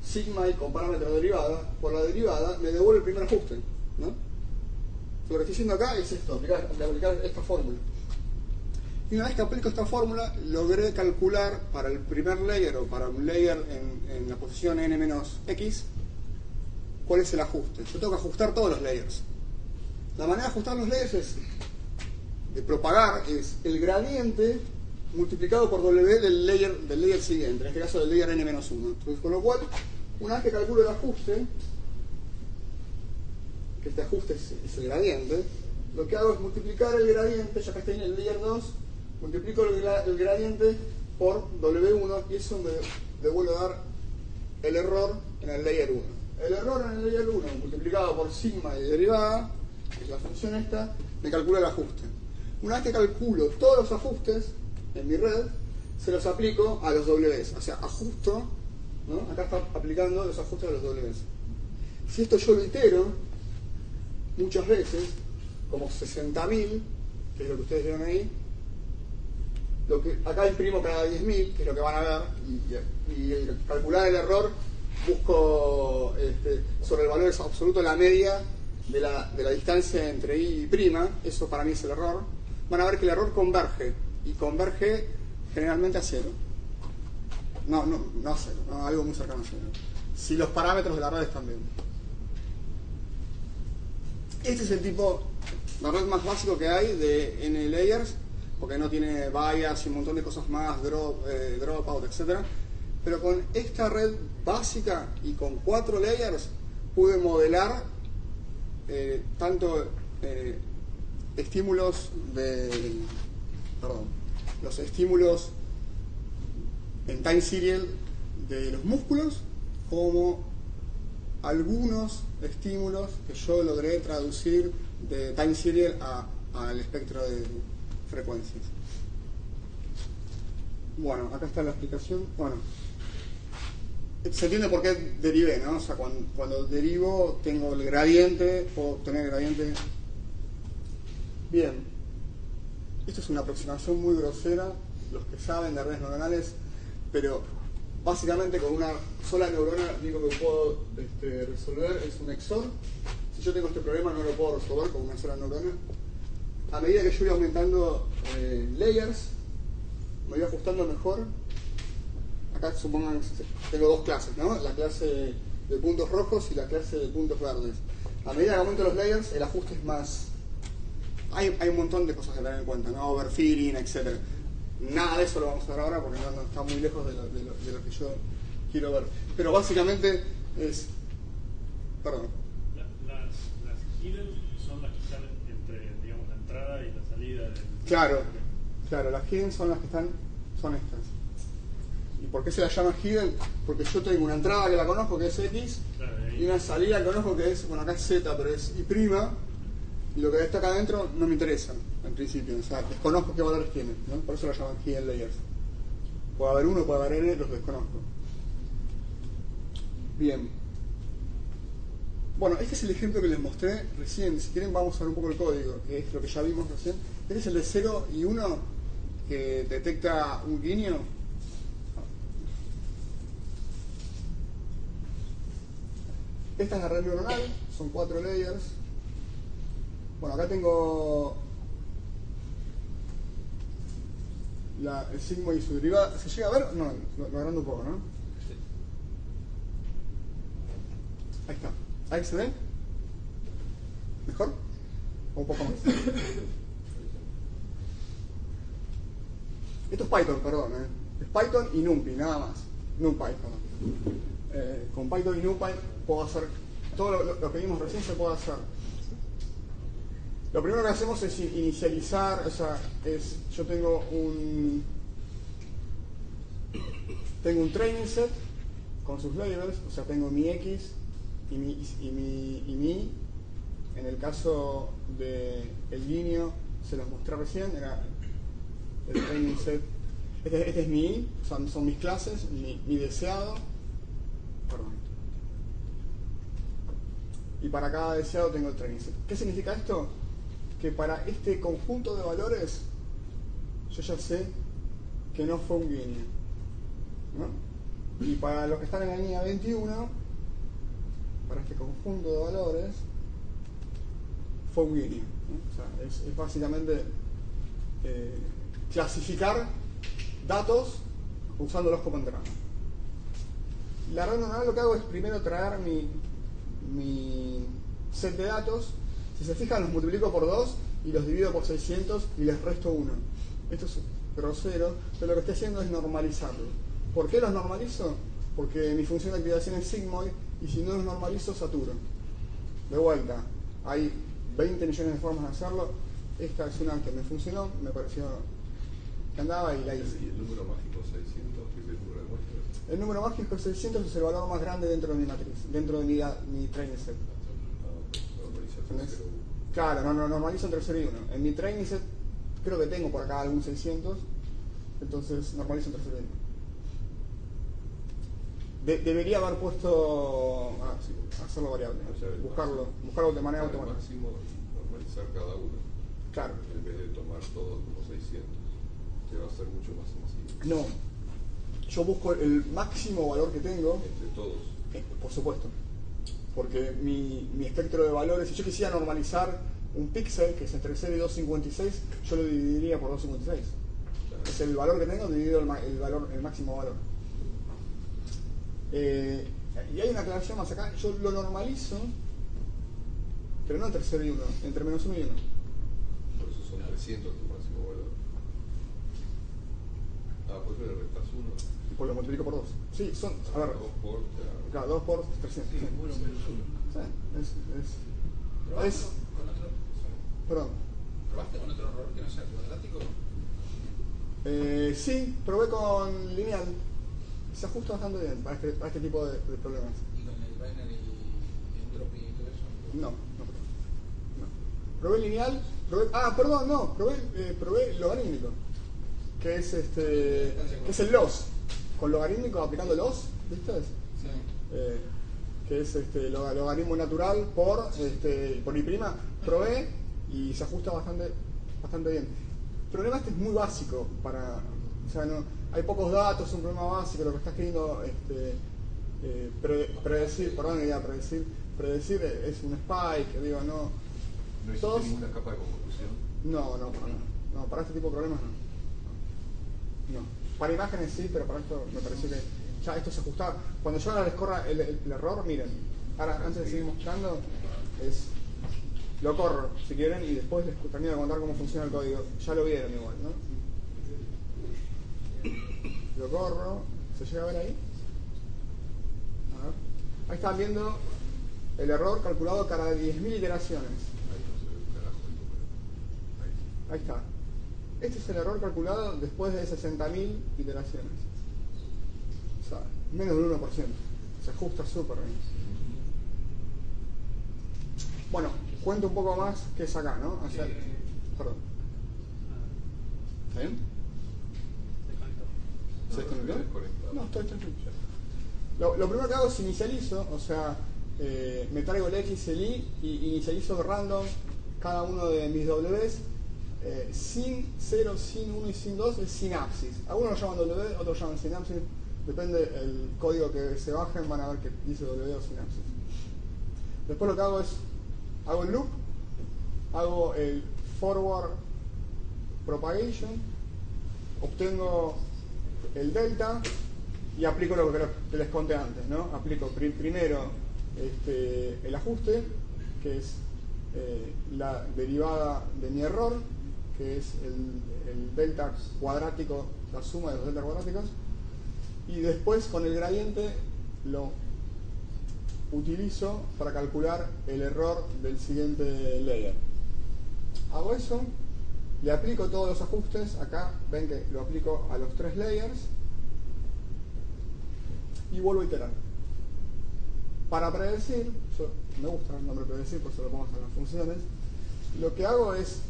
sigma y con parámetro de derivada, por la derivada me devuelve el primer ajuste, ¿no? Lo que estoy haciendo acá es esto, aplicar esta fórmula. Y una vez que aplico esta fórmula, logré calcular para el primer layer o para un layer en la posición n-x, cuál es el ajuste. Yo tengo que ajustar todos los layers. La manera de ajustar los layers de propagar es el gradiente multiplicado por W del layer siguiente, en este caso del layer n-1. Entonces, con lo cual, una vez que calculo el ajuste, que este ajuste es el gradiente, lo que hago es multiplicar el gradiente, ya que estoy en el layer 2, multiplico el gradiente por W1 y eso me devuelve a dar el error en el layer 1. El error en el layer 1 multiplicado por sigma y derivada, que es la función esta, me calcula el ajuste. Una vez que calculo todos los ajustes en mi red, se los aplico a los Ws, o sea, ajusto, ¿no? Acá está aplicando los ajustes a los Ws. Si esto yo lo itero muchas veces, como 60.000, que es lo que ustedes vieron ahí, acá imprimo cada 10.000, que es lo que van a ver, y calcular el error, busco sobre el valor absoluto la media de la distancia entre I y prima, eso para mí es el error. Van a ver que el error converge, y converge generalmente a cero. No a cero, no, algo muy cercano a cero. Si los parámetros de la red están bien. Este es el tipo de red más básico que hay de N layers, porque no tiene bias y un montón de cosas más, dropout, etc. Pero con esta red básica y con 4 layers pude modelar tanto estímulos los estímulos en time serial de los músculos, como algunos estímulos que yo logré traducir de time serial al espectro de frecuencias. Bueno, acá está la explicación. Bueno, se entiende por qué derivé, ¿no? O sea, cuando derivo tengo el gradiente, puedo obtener el gradiente. Bien, esto es una aproximación muy grosera, los que saben de redes neuronales, pero básicamente con una sola neurona lo único que puedo resolver es un XOR. Si yo tengo este problema no lo puedo resolver con una sola neurona. A medida que yo voy aumentando layers, me voy ajustando mejor. Acá supongan que tengo dos clases, ¿no? La clase de puntos rojos y la clase de puntos verdes. A medida que aumento los layers, el ajuste es más... Hay un montón de cosas que tener en cuenta, ¿no? Overfitting, etc. Nada de eso lo vamos a ver ahora porque no está muy lejos de lo que yo quiero ver. Pero básicamente es... Perdón.
Las hidden son las que están entre, digamos, la entrada y la salida del...
Claro, las hidden son las que están... son estas. ¿Y por qué se las llama hidden? Porque yo tengo una entrada que la conozco que es X, claro, y una salida que conozco que es, bueno, acá es Z, pero es Y', y lo que está acá adentro no me interesa, en principio. O sea, desconozco qué valores tienen, ¿no? Por eso lo llaman hidden layers. Puede haber uno, puede haber n, los desconozco. Bien. Bueno, este es el ejemplo que les mostré recién. Si quieren vamos a ver un poco el código, que es lo que ya vimos recién. Este es el de 0 y 1 que detecta un guiño. Esta es la red neuronal, son 4 layers. Bueno, acá tengo el sigmoid y su derivada. ¿Se llega a ver? No, lo agrando un poco, ¿no? Ahí está. ¿Ahí se ve? ¿Mejor? ¿O un poco más? Esto es Python, perdón. Es Python y NumPy, nada más. NumPy, perdón. Con Python y NumPy puedo hacer todo lo que vimos recién, se puede hacer. Lo primero que hacemos es inicializar, o sea, yo tengo un training set con sus labels, o sea, tengo mi X y mi. En el caso del guiño, se los mostré recién, era el training set. Este es mi I, son mis clases, mi deseado. Perdón. Y para cada deseado tengo el training set. ¿Qué significa esto? Que para este conjunto de valores yo ya sé que no fue un guiño, ¿no? Y para los que están en la línea 21, para este conjunto de valores fue un guiño, ¿no? O sea, es básicamente clasificar datos usándolos como entrada. La red neuronal lo que hago es primero traer mi set de datos. Si se fijan, los multiplico por 2 y los divido por 600 y les resto 1. Esto es grosero, pero lo que estoy haciendo es normalizarlo. ¿Por qué los normalizo? Porque mi función de activación es sigmoid y si no los normalizo, saturo. De vuelta, hay 20 millones de formas de hacerlo. Esta es una que me funcionó, me pareció que andaba y la hice.
¿Y el número mágico 600, que es el número de muestras?
El número mágico 600 es el valor más grande dentro de mi matriz, dentro de mi training set. Claro, no normalizo entre 0 y 1. En mi training set creo que tengo por acá algún 600, entonces normalizo entre 0 y 1. Debería haber puesto hacerlo variable, buscarlo de manera automática.
Máximo normalizar cada uno.
Claro.
En vez de tomar todos como 600, que va a ser mucho más masivo.
No, yo busco el máximo valor que tengo.
Entre todos.
Por supuesto. Porque mi espectro de valores, si yo quisiera normalizar un píxel que es entre 0 y 256, yo lo dividiría por 256. Claro. Es el valor que tengo dividido el máximo valor. Y hay una aclaración más acá, yo lo normalizo, pero no entre 0 y 1, entre menos 1 y 1.
Por eso son 300 tu máximo valor. Pues le restas 1.
Y pues lo multiplico por 2. Sí, son, a ver.
2 por...
Claro, 2 por 300.
Sí, 1 menos 1.
Perdón.
¿Probaste con otro error que no sea cuadrático?
Sí, probé con lineal. Se ajusta bastante bien para este tipo de problemas.
¿Y con el binary entropy y todo eso?
No. Probé lineal, probé logarítmico, que es el loss. Con logarítmico aplicando loss, ¿viste?
Sí.
Que es logaritmo natural por I'. Probé y se ajusta bastante bien. El problema es muy básico hay pocos datos, es un problema básico, lo que estás queriendo predecir es un spike, digo, no.
¿No existe ninguna capa de convolución?
No, para este tipo de problemas no. Para imágenes sí, pero para esto me pareció que ya esto se ajustaba. Cuando yo ahora les corra el error, miren, ahora antes de seguir mostrando, lo corro si quieren y después les termino de contar cómo funciona el código. Ya lo vieron igual, ¿no? Lo corro, ¿se llega a ver ahí? A ver. Ahí están viendo el error calculado cada 10.000 iteraciones. Ahí está. Este es el error calculado después de 60.000 iteraciones. O sea, menos del 1%. Se ajusta súper bien. Bueno, cuento un poco más qué es acá, ¿no? O sea, perdón. ¿Está bien? ¿Se desconectó? No, estoy. Lo primero que hago es inicializo, o sea, me traigo el X, el Y y inicializo random cada uno de mis Ws. Sin 0, sin 1 y sin 2 es sinapsis. Algunos lo llaman W, otros lo llaman sinapsis. Depende del código que se bajen, van a ver que dice W o sinapsis. Después lo que hago es, hago el loop, hago el forward propagation, obtengo el delta y aplico lo que les conté antes, ¿no? Aplico primero el ajuste, que es la derivada de mi error, que es el delta cuadrático, la suma de los delta cuadráticos, y después con el gradiente lo utilizo para calcular el error del siguiente layer. Hago eso, le aplico todos los ajustes, acá ven que lo aplico a los 3 layers y vuelvo a iterar. Para predecir, me gusta el nombre predecir, por eso lo pongo en las funciones, lo que hago es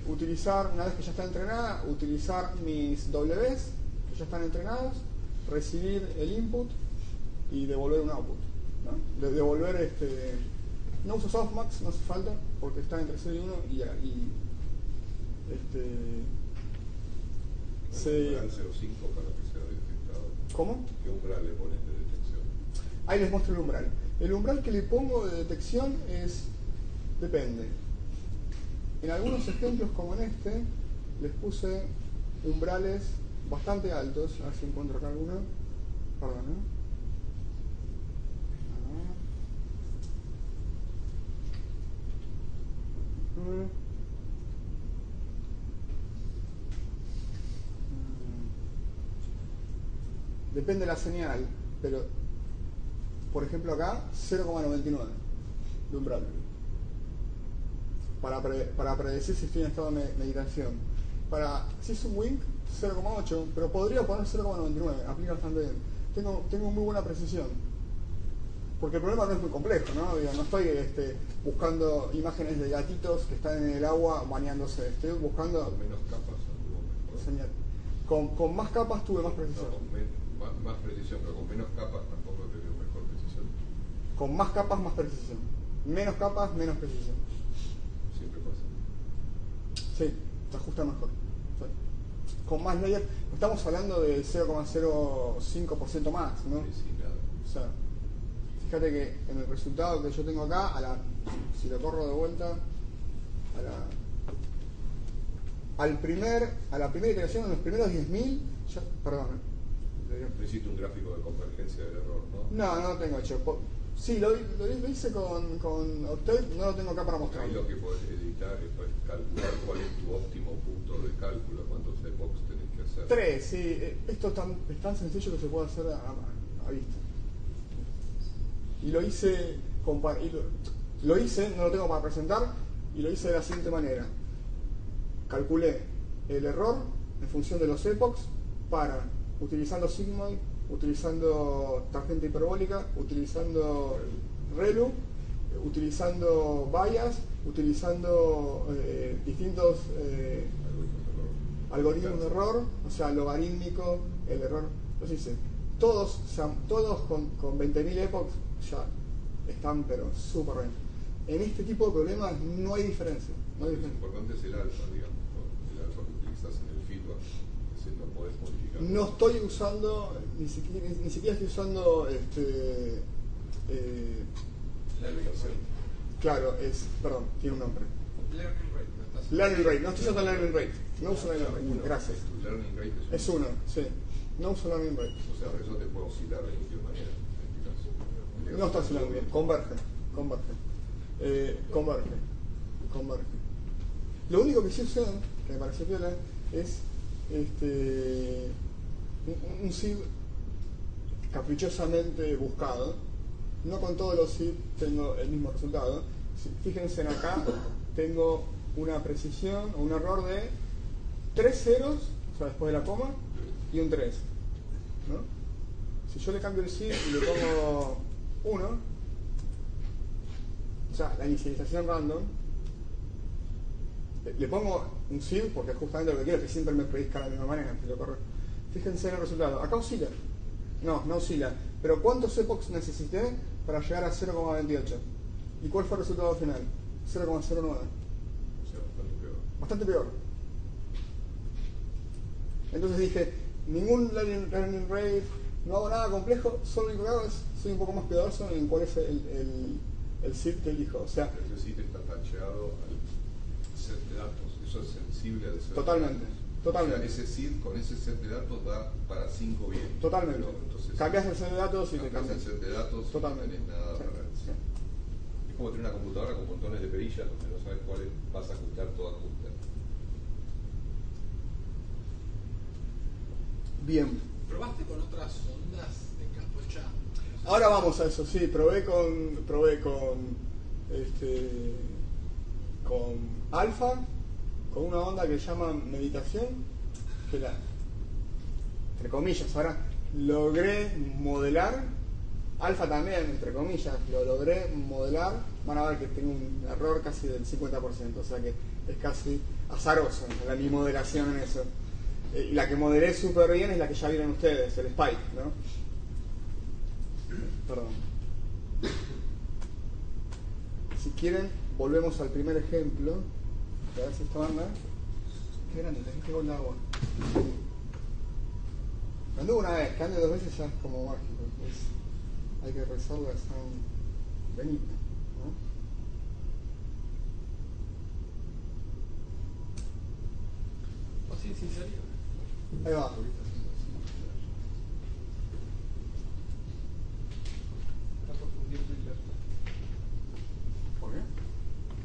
utilizar, una vez que ya está entrenada, utilizar mis Ws, que ya están entrenados, recibir el input y devolver un output, ¿no? Devolver no uso softmax, no hace falta, porque está entre 0 y 1 y
umbral 0,5 para que sea detectado.
¿Cómo?
¿Qué umbral le pones de detección?
Ahí les muestro el umbral. El umbral que le pongo de detección depende. En algunos ejemplos como en este, les puse umbrales bastante altos. A ver si encuentro acá alguno. Perdón, ¿eh? Depende de la señal, pero por ejemplo acá 0,99 de umbral para predecir si estoy en estado de meditación. Si es un wink, 0,8, pero podría poner 0,99, aplica bastante bien. Tengo muy buena precisión, porque el problema no es muy complejo, ¿no? No estoy buscando imágenes de gatitos que están en el agua bañándose, estoy buscando
Con menos capas anduvo mejor.
señal. Con más capas tuve más precisión.
No, más precisión, pero con menos capas tampoco te dio mejor precisión.
Con más capas, más precisión. Menos capas, menos precisión.
Siempre pasa.
Sí, se ajusta mejor. Sí. Con más layers, estamos hablando de 0,05% más, ¿no?
Sí, nada.
O sea, fíjate que en el resultado que yo tengo acá, si lo corro de vuelta, a la primera iteración, en los primeros 10.000, perdón.
No hiciste un gráfico de convergencia del error, ¿no?
No lo tengo hecho. Sí, lo hice con Octave, no lo tengo acá para mostrar.
Ahí lo que podés editar es calcular cuál es tu óptimo punto de cálculo, cuántos epochs tenés que hacer.
3, sí. Esto es tan sencillo que se puede hacer a vista. Y lo hice, no lo tengo para presentar, y lo hice de la siguiente manera. Calculé el error en función de los epochs utilizando sigmoid, utilizando tangente hiperbólica, utilizando ReLU, utilizando bias, utilizando distintos algoritmos de error, o sea, logarítmico, el error. Los hice. Todos con 20.000 epochs ya están, pero súper bien. En este tipo de problemas no hay diferencia.
Lo importante es el alfa, digamos, ¿no? El alfa que utilizas en el feedback. No podés modificar.
No estoy usando, ni siquiera estoy usando
la ubicación.
Claro, perdón, tiene un nombre.
Learning rate.
Learning rate, no estoy usando learning rate. No uso learning rate, gracias.
Tu learning rate
es 1, sí. No uso learning rate.
O sea, eso te puede oscilar de cualquier manera. En este caso.
No está oscilando bien, converge. Lo único que sí usé, que me pareció piola, es un SID caprichosamente buscado. No con todos los SID tengo el mismo resultado. Fíjense en acá, tengo una precisión o un error de 3 ceros, o sea, después de la coma, y un 3, ¿no? Si yo le cambio el SID y le pongo 1, o sea, la inicialización random, Le pongo un SID porque justamente lo que quiero es que siempre me predizca de la misma manera. Fíjense en el resultado. Acá oscila. No oscila. Pero ¿cuántos epochs necesité para llegar a 0,28? ¿Y cuál fue el resultado final? 0,09.
O sea, bastante peor.
Bastante peor. Entonces dije, ningún learning rate, no hago nada complejo, solo lo único que hago es, soy un poco más cuidadoso en cuál es el SID que elijo. O sea,
ese SID está tacheado al set de datos, eso es sensible al set
totalmente.
de datos.
Totalmente.
O sea, ese SID con ese set de datos da para 5 bien.
Totalmente.
Pero, entonces,
cambias el set de datos y te
cambias
cambias.
el set de datos,
Totalmente.
no tenés nada
Sí.
para
Sí.
Es como tener una computadora con montones de perillas donde no sabes cuáles vas a ajustar, todo ajusta.
Bien.
¿Probaste con otras ondas de capocha?
Ahora vamos a eso, sí, probé con alfa, con una onda que llama meditación, que entre comillas, ahora logré modelar, alfa también, entre comillas, lo logré modelar, van a ver que tengo un error casi del 50%, o sea que es casi azaroso mi modelación en eso. Y la que modelé súper bien es la que ya vieron ustedes, el Spike, ¿no? Perdón. Si quieren, volvemos al primer ejemplo. A ver si esta banda. Qué grande, tenés que el agua. Me anduvo una vez, que ande 2 veces ya es como mágico. Hay que rezarla a San Benito, ¿no?
¿O sí salió?
Ahí va. ¿Por qué?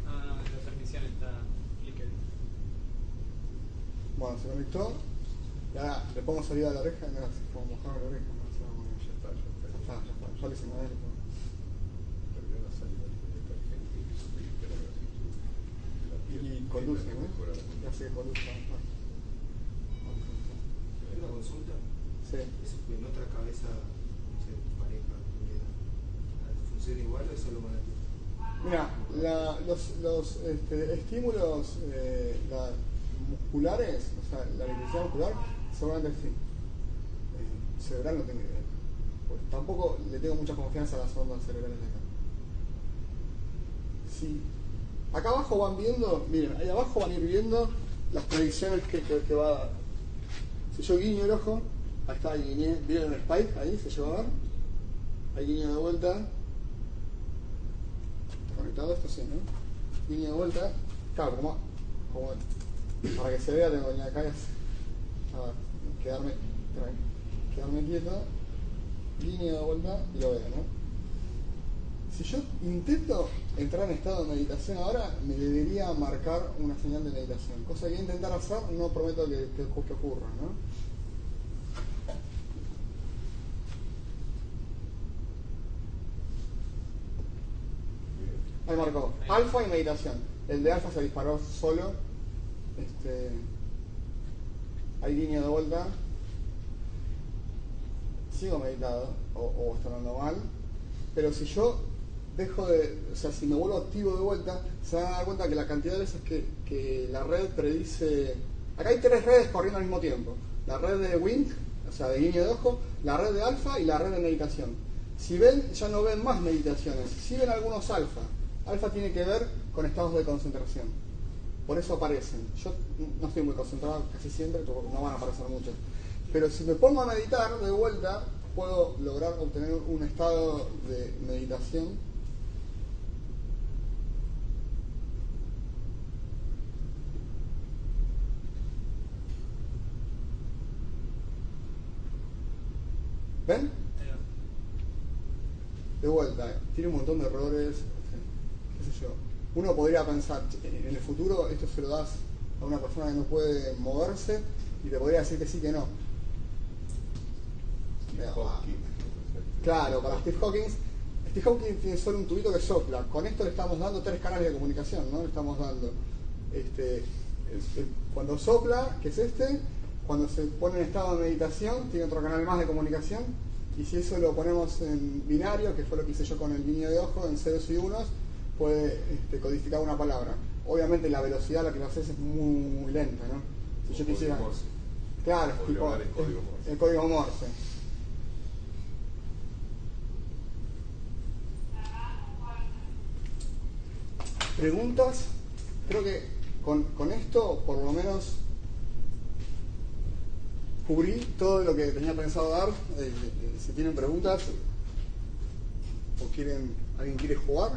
No, la transmisión está clicker.
Bueno, se conectó. Y ahora le pongo salida a la oreja y mira, se como mojado la oreja. No se va a mover.
Ya está.
Ya le hicimos a él.
Terminó la salida de detergente y se limpia la grasitud de la piel.
Y conduce, ¿no?
Mejora la
Ya sé que conduce.
Una consulta,
Sí.
¿eso que en otra cabeza, no sé, tu pareja, tu vida, funciona igual o es solo con el tiempo?
Mira, los estímulos musculares, o sea, la electricidad muscular, seguramente sí. Cerebral no tengo idea. Pues tampoco le tengo mucha confianza a las ondas cerebrales de acá. Sí. Acá abajo van viendo, miren, ahí abajo van a ir viendo las predicciones que va a dar. Si yo guiño el ojo, ahí está, guiñé, ¿vieron el spike? Ahí se lleva a ver. Ahí guiño de vuelta. ¿Está conectado esto? Sí, ¿no? Guiño de vuelta. Claro, como para que se vea tengo que venir acá y quedarme quieto. Guiño de vuelta y lo veo, ¿no? Si yo intento entrar en estado de meditación ahora, me debería marcar una señal de meditación. Cosa que voy a intentar hacer, no prometo que ocurra, ¿no? Ahí marcó. Alfa y meditación. El de alfa se disparó solo. Hay línea de vuelta. Sigo meditado, o estoy andando mal. Pero si yo si me vuelvo activo de vuelta, se van a dar cuenta que la cantidad de veces que la red predice. Acá hay 3 redes corriendo al mismo tiempo: la red de Wink, o sea, de guiño de ojo, la red de alfa y la red de meditación. Si ven, ya no ven más meditaciones, si ven algunos alfa. Alfa tiene que ver con estados de concentración, por eso aparecen. Yo no estoy muy concentrado casi siempre, no van a aparecer muchos. Pero si me pongo a meditar de vuelta, puedo lograr obtener un estado de meditación. ¿Ven? De vuelta, tiene un montón de errores, qué sé yo. Uno podría pensar, en el futuro esto se lo das a una persona que no puede moverse y te podría decir que sí, que no. Claro, para Steve Hawking tiene solo un tubito que sopla. Con esto le estamos dando 3 canales de comunicación, ¿no? Le estamos dando cuando sopla, que es cuando se pone en estado de meditación, tiene otro canal más de comunicación, y si eso lo ponemos en binario, que fue lo que hice yo con el guiño de ojo, en ceros y unos, puede codificar una palabra. obviamente la velocidad a la que lo haces es muy lenta, ¿no? Si yo quisiera... Claro, es tipo el código Morse. ¿Preguntas? Creo que con esto, por lo menos, cubrí todo lo que tenía pensado dar. Si tienen preguntas o alguien quiere jugar.